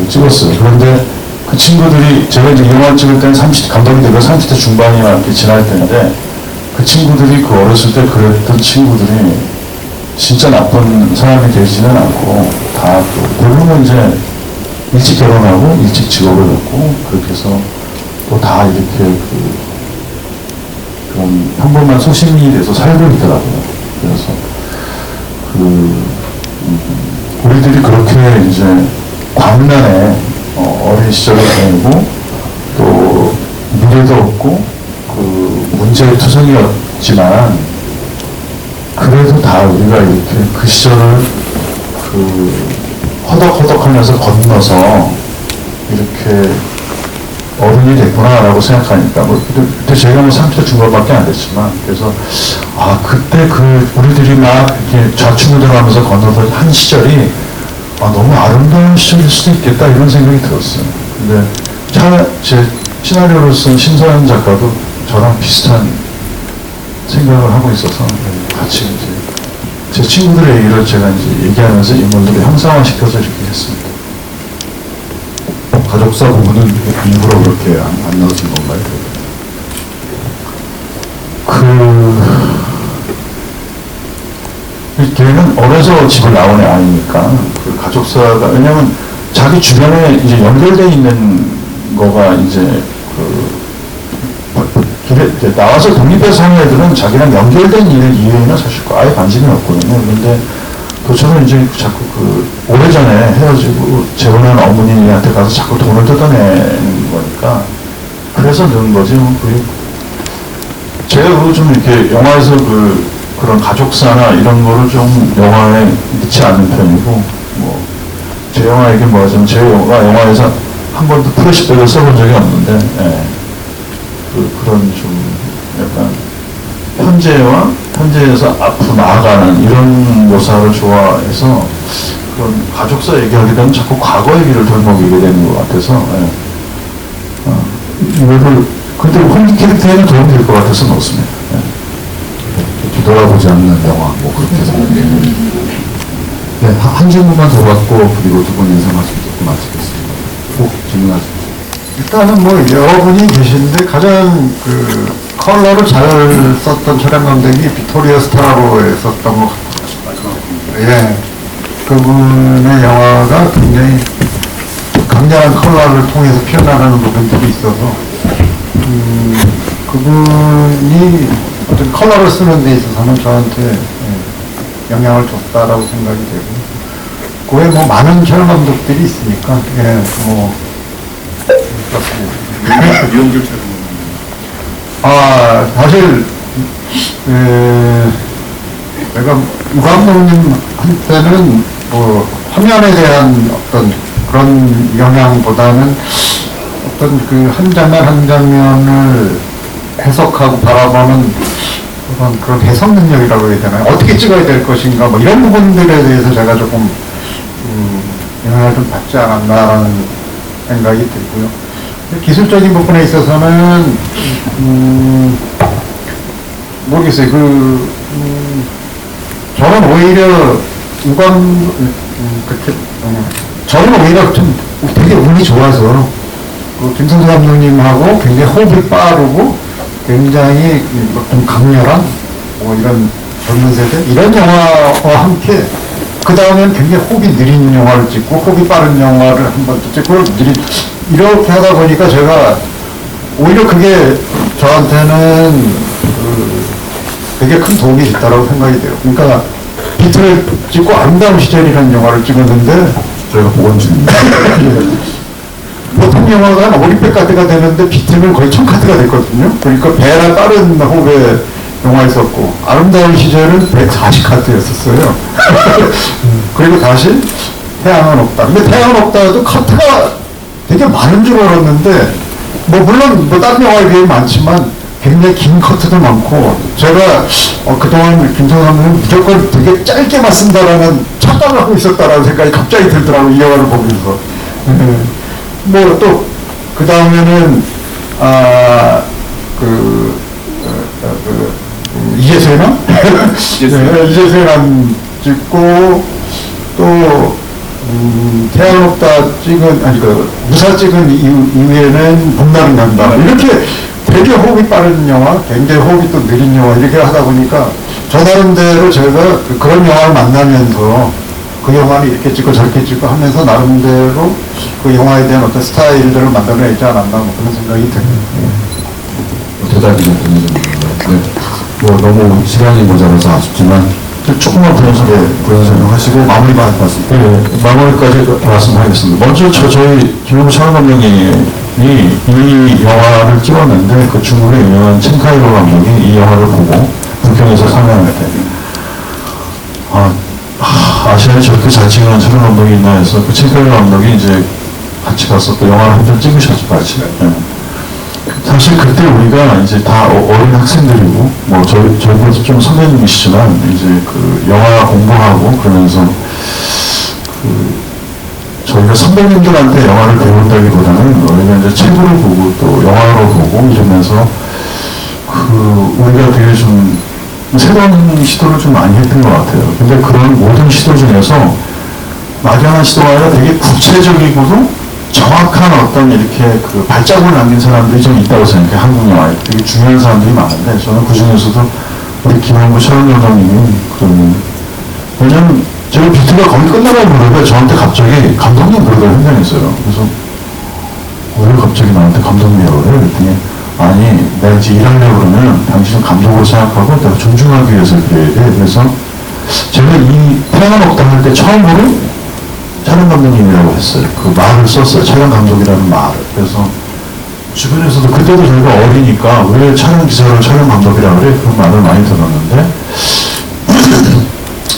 찍었어요. 그런데 그 친구들이 제가 이제 영화 찍을 때는 감독이 되고 30대 중반이나 이렇게 지날 때인데 그 친구들이 그 어렸을 때 그랬던 친구들이 진짜 나쁜 사람이 되지는 않고 다 대부분 이제 일찍 결혼하고 일찍 직업을 얻고 그렇게 해서 또 다 이렇게 그런 평범한 소신이 돼서 살고 있더라고요. 그래서 우리들이 그렇게 이제 광란에 어린 시절을 보내고 또 미래도 없고 문제의 투성이었지만 그래도 다 우리가 이렇게 그 시절을 허덕허덕하면서 건너서 이렇게 어른이 됐구나라고 생각하니까 그때 제가 30대 중반밖에 안 됐지만 그래서 그때 우리들이 막 이렇게 좌충우돌하면서 건너서 한 시절이 너무 아름다운 시절일 수도 있겠다 이런 생각이 들었어요. 근데 제 시나리오를 쓴 신서연 작가도 저랑 비슷한 생각을 하고 있어서 같이 이제 제 친구들의 얘기를 제가 이제 얘기하면서 인물들을 형상화시켜서 이렇게 했습니다. 가족사 부분은 일부러 그렇게 안 넣으신 건가요? 걔는 어려서 집을 나온 애 아니니까 그 가족사가 왜냐면 자기 주변에 이제 연결돼 있는 거가 이제 나와서 독립해서 사는 애들은 자기랑 연결된 일 이외에는 사실 아예 관심이 없거든요. 그런데 도처럼 이제 자꾸 오래전에 헤어지고 재혼한 어머니한테 가서 자꾸 돈을 뜯어내는 거니까 그래서 넣은 거지. 제가 좀 이렇게 영화에서 그런 가족사나 이런 거를 좀 영화에 넣지 않는 편이고 제 영화 얘기 뭐하자면 제 영화에서 한 번도 플래시백을 써본 적이 없는데 그런 좀 약간 현재에서 앞으로 나아가는 이런 묘사를 좋아해서 그런 가족사 얘기하게 되면 자꾸 과거 얘기를 돌먹이게 되는 것 같아서 이거를 근데 홍기 캐릭터에는 도움이 될 것 같아서 넣었습니다. 뒤돌아보지 않는 영화 그렇게 생각해요. 네, 한 질문만 더 받고 그리고 두 분 인사하시면 조금 마치겠습니다. 꼭 질문하십시오. 일단은 여러분이 계시는데 가장 컬러를 잘 썼던 촬영 감독이 빅토리아 스타로에 썼던 것 같아요. 예. 그분의 영화가 굉장히 강렬한 컬러를 통해서 표현하는 부분들이 있어서 그분이 어떤 컬러를 쓰는 데 있어서는 저한테 영향을 줬다라고 생각이 되고 그 외에 뭐 많은 촬영 감독들이 있으니까 뭐 그렇습니다. 이용길 촬영. 사실 내가 감독님한테는 뭐 화면에 대한 어떤 그런 영향보다는 어떤 그 한 장면 한 장면을 해석하고 바라보는 그런 해석 능력이라고 해야 되나요? 어떻게 찍어야 될 것인가 뭐 이런 부분들에 대해서 제가 조금 영향을 좀 받지 않았나라는 생각이 들고요. 기술적인 부분에 있어서는 모르겠어요. 저는 오히려 저는 오히려 좀 되게 운이 좋아서 김성수 감독님하고 굉장히 호흡이 빠르고 굉장히 좀 강렬한 뭐 이런 젊은 세대 이런 영화와 함께 그 다음엔 굉장히 호흡이 느린 영화를 찍고 호흡이 빠른 영화를 한 번 또 찍고 이렇게 하다 보니까 제가 오히려 그게 저한테는 되게 큰 도움이 됐다고 생각이 돼요. 그러니까 비틀을 찍고 아름다운 시절이라는 영화를 찍었는데 저희가 보건 중입니다. 보통 영화가 한 5, 600카드가 되는데 비틀은 거의 1000카드가 됐거든요. 그러니까 배나 빠른 호흡의 영화였었고 아름다운 시절은 140카드였었어요. 그리고 다시 태양은 없다. 근데 태양은 없다도 카트가 되게 많은 줄 알았는데 뭐 물론 뭐 다른 영화에 비해 많지만 굉장히 긴 커트도 많고 제가 그동안 김성수 감독은 무조건 되게 짧게만 쓴다라는 착각을 하고 있었다라는 생각이 갑자기 들더라고요. 이 영화를 보면서. 뭐 또 그 다음에는 이재세나? 이재세랑 찍고 또 태양 없다 찍은 무사 찍은 이후에는 봄날은 간다 이렇게 되게 호흡이 빠른 영화, 굉장히 호흡이 또 느린 영화 이렇게 하다 보니까 저 나름대로 제가 그런 영화를 만나면서 그 영화를 이렇게 찍고 저렇게 찍고 하면서 나름대로 그 영화에 대한 어떤 스타일들을 만들어내지 않았나 뭐 그런 생각이 듭니다. 대답이 좀 네. 뭐 너무 시간이 모자라서 아쉽지만 조금만 부연 설명하시고 마무리만 말씀. 네, 마무리까지 말씀하겠습니다. 먼저 저희 김용구 촬영 감독님이 이 영화를 찍었는데 그 중국의 유명한 첸카이로 감독이 이 영화를 보고 북경에서 상영할 때 아시아에 저렇게 잘 찍는 촬영 감독이 있나 해서 그 첸카이로 감독이 이제 같이 가서 또 영화를 한 편 찍으셨죠, 같이. 네. 사실 그때 우리가 이제 다 어린 학생들이고, 뭐, 저희보다 좀 선배님이시지만, 이제 그 영화 공부하고 그러면서, 저희가 선배님들한테 영화를 배운다기보다는, 우리가 이제 책으로 보고 또 영화로 보고 이러면서, 우리가 되게 좀, 새로운 시도를 좀 많이 했던 것 같아요. 근데 그런 모든 시도 중에서, 막연한 시도가 아니라 되게 구체적이고도, 정확한 어떤 이렇게 그 발자국을 남긴 사람들이 좀 있다고 생각해요. 한국 영화에. 되게 중요한 사람들이 많은데, 저는 그 중에서도 우리 김용구 촬영 감독님이 그러면, 왜냐면 제가 비트가 거의 끝나가고 그러고 저한테 갑자기 감독님 그러다 현장했어요. 그래서, 왜 갑자기 나한테 감독님이라고 그래? 그랬더니, 아니, 내가 이제 일하려고 그러면 당신은 감독으로 생각하고 내가 존중하기 위해서 그래야 돼. 그래서 제가 이 태양은 없다 할 때 처음으로 촬영 감독님이라고 했어요. 그 말을 썼어요. 촬영 감독이라는 말을. 그래서 주변에서도 그때도 저희가 어리니까 왜 촬영 기사를 촬영 감독이라고 그래? 그런 말을 많이 들었는데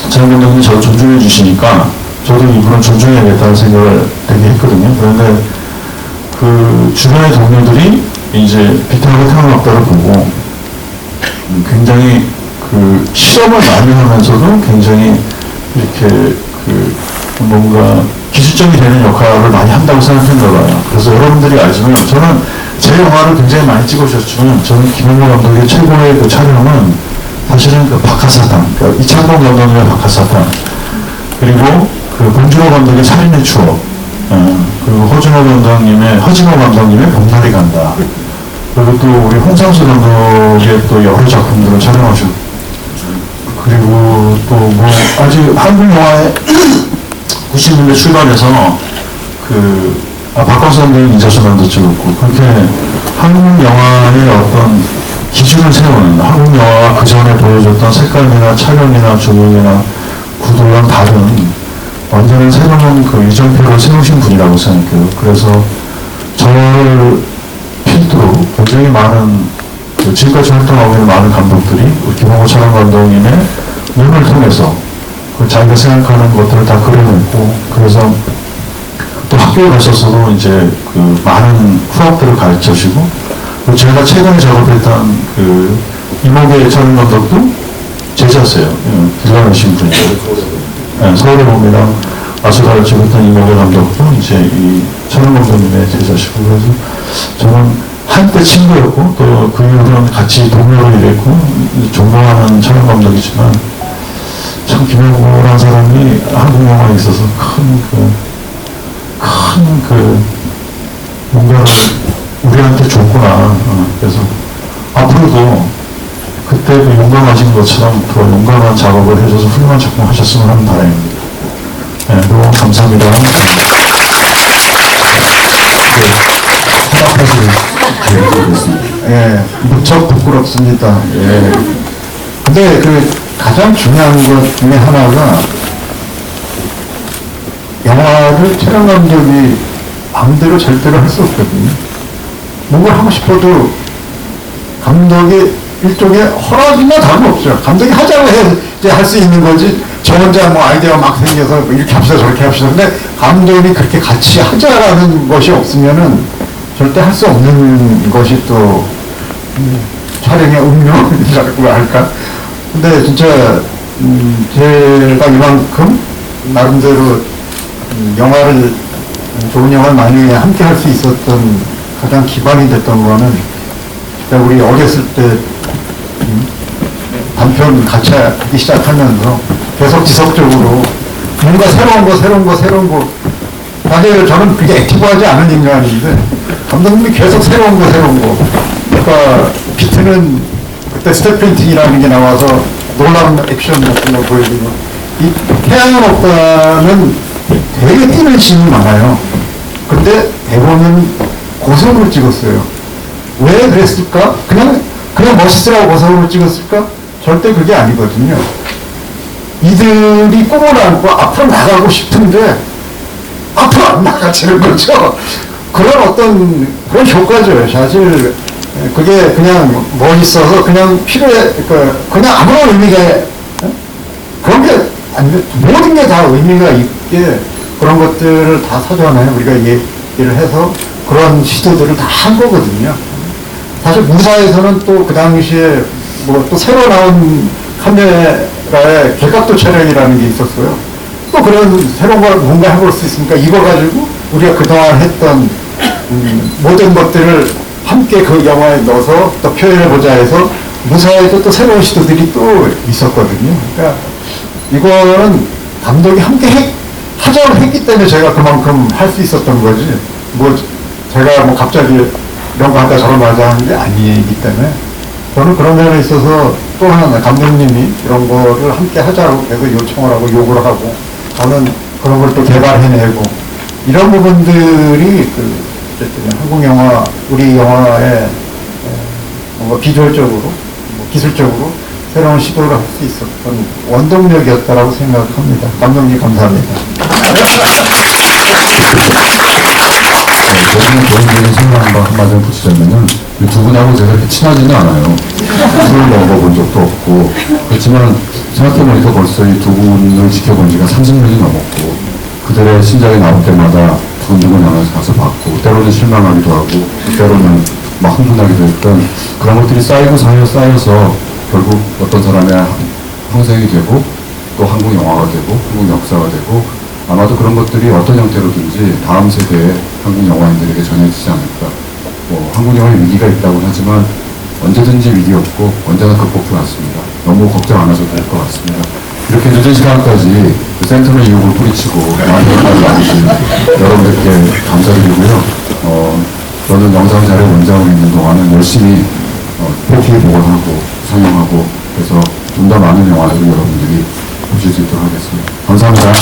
촬영 감독님이 저를 존중해 주시니까 저도 이분을 존중해야겠다는 생각을 되게 했거든요. 그런데 그 주변의 동료들이 이제 비트하고 태양은 없다를 보고 굉장히 그 실험을 많이 하면서도 굉장히 이렇게 뭔가 기술적이 되는 역할을 많이 한다고 생각했나 봐요. 그래서 여러분들이 알지만 저는 제 영화를 굉장히 많이 찍으셨지만 저는 김용구 감독의 최고의 그 촬영은 사실은 그 박하사탕, 그러니까 이창동 감독님의 박하사탕, 그리고 그 봉준호 감독의 살인의 추억, 그리고 허진호 감독님의 봄날이 간다. 그리고 또 우리 홍상수 감독의 또 여러 작품들을 촬영하셨고, 그리고 또 뭐 아직 한국 영화에 90년대 출발해서 그 박광선도 인자순환도 찍었고, 그렇게 한국 영화의 어떤 기준을 세우는, 한국 영화가 그 전에 보여줬던 색감이나 촬영이나 조명이나 구도랑 다른 완전히 새로운 그 이정표를 세우신 분이라고 생각해요. 그래서 저를 필두로 굉장히 많은 지금까지 활동하고 있는 많은 감독들이 김홍호 촬영 감독님의 눈을 통해서 그 자기가 생각하는 것들을 다 그려냈고, 그래서 또 학교에 가셔서도 이제 그 많은 후학들을 가르쳐 주시고, 그리고 제가 최근에 작업했던 그 이목의 촬영 감독도 제자세요. 빌라내신 분이에요. 네, 서울의 봄이랑 아수라를 찍었던 이목의 감독도 이제 이 촬영 감독님의 제자시고, 그래서 저는 한때 친구였고 또 그 이후로는 같이 동료로 일했고 존경하는 촬영 감독이지만, 참 김영호라는 사람이 한국 영화에 있어서 큰 뭔가를 우리한테 줬구나. 그래서 앞으로도 그때 그 용감하신 것처럼 더 용감한 작업을 해줘서 훌륭한 작품 하셨으면 하는 바람입니다. 네, 너무 감사합니다. 예, 무척 부끄럽습니다. 예. 근데 그 가장 중요한 것 중에 하나가 영화를 촬영 감독이 마음대로 절대로 할 수 없거든요. 뭔가 하고 싶어도 감독이 일종의 허락이나 다름없죠. 감독이 하자고 해야 할 수 있는 거지. 저 혼자 뭐 아이디어가 막 생겨서 뭐 이렇게 합시다 저렇게 합시다. 근데 감독이 그렇게 같이 하자라는 것이 없으면은 절대 할 수 없는 것이 또 촬영의 운명이라고 할까. 근데 진짜 제가 이만큼 나름대로 영화를 좋은 영화를 많이 함께 할 수 있었던 가장 기반이 됐던 거는 진짜 우리 어렸을 때 단편 같이 하기 시작하면서 계속 지속적으로 뭔가 새로운 거 사실 저는 그게 액티브하지 않은 인간인데 감독님이 계속 새로운 거 그러니까 비트는 그때 스텝프린팅이라는 게 나와서 놀라운 액션 같은 거 보여주고, 이 태양은 없다는 되게 뛰는 씬이 많아요. 근데 대본은 고성으로 찍었어요. 왜 그랬을까? 그냥 멋있으라고 고성으로 찍었을까? 절대 그게 아니거든요. 이들이 꿈을 안고 앞으로 나가고 싶은데 앞으로 안 나가지는 거죠. 그런 그런 효과죠. 사실 그게 그냥 멋있어서 그냥 그냥 아무런 의미가 그런 게 아닌데, 모든 게 다 의미가 있게 그런 것들을 다 사전에 우리가 얘기를 해서 그런 시도들을 다 한 거거든요. 사실 무사에서는 또 그 당시에 뭐 또 새로 나온 카메라에 객각도 촬영이라는 게 있었어요. 또 그런 새로운 걸 뭔가 해볼 수 있으니까 이거 가지고 우리가 그동안 했던 모든 것들을 함께 그 영화에 넣어서 또 표현해보자 해서 무사에도 또 새로운 시도들이 또 있었거든요. 그러니까 이거는 감독이 함께 하자고 했기 때문에 제가 그만큼 할 수 있었던 거지, 뭐 제가 뭐 갑자기 이런 거 하다 저런 거 하자 하는 게 아니기 때문에, 저는 그런 면에 있어서 또 하나 감독님이 이런 거를 함께 하자고 계속 요청을 하고 요구를 하고, 저는 그런 걸 또 개발해내고, 이런 부분들이 어쨌든 한국 영화, 우리 영화의 뭔가 비주얼적으로, 기술적으로 새로운 시도를 할 수 있었던 원동력이었다라고 생각합니다. 감독님 감사합니다. 저는 개인적인 생각 한마디를 붙이자면은 두 분하고 제가 그렇게 친하지는 않아요. 술을 먹어본 적도 없고, 그렇지만 생각해보니까 벌써 이 두 분을 지켜본 지가 30년이 넘었고, 그들의 신작이 나올 때마다 두근두근 영화에서 가서 봤고, 때로는 실망하기도 하고, 때로는 막 흥분하기도 했던 그런 것들이 쌓여서 결국 어떤 사람의 형성이 되고, 또 한국 영화가 되고, 한국 역사가 되고, 아마도 그런 것들이 어떤 형태로든지 다음 세대의 한국 영화인들에게 전해지지 않을까. 뭐 한국 영화에 위기가 있다고 하지만 언제든지 위기 없고 언제나 극복해 왔습니다. 너무 걱정 안 하셔도 될 것 같습니다. 이렇게 늦은 시간까지 그 센터의 유혹을 뿌리치고 많은 영화를 와주신 여러분들께 감사드리고요. 저는 영상 자료 원장으로 있는 동안은 열심히 포기해 보관하고 상영하고, 그래서 좀 더 많은 영화들을 여러분들이 보실 수 있도록 하겠습니다. 감사합니다.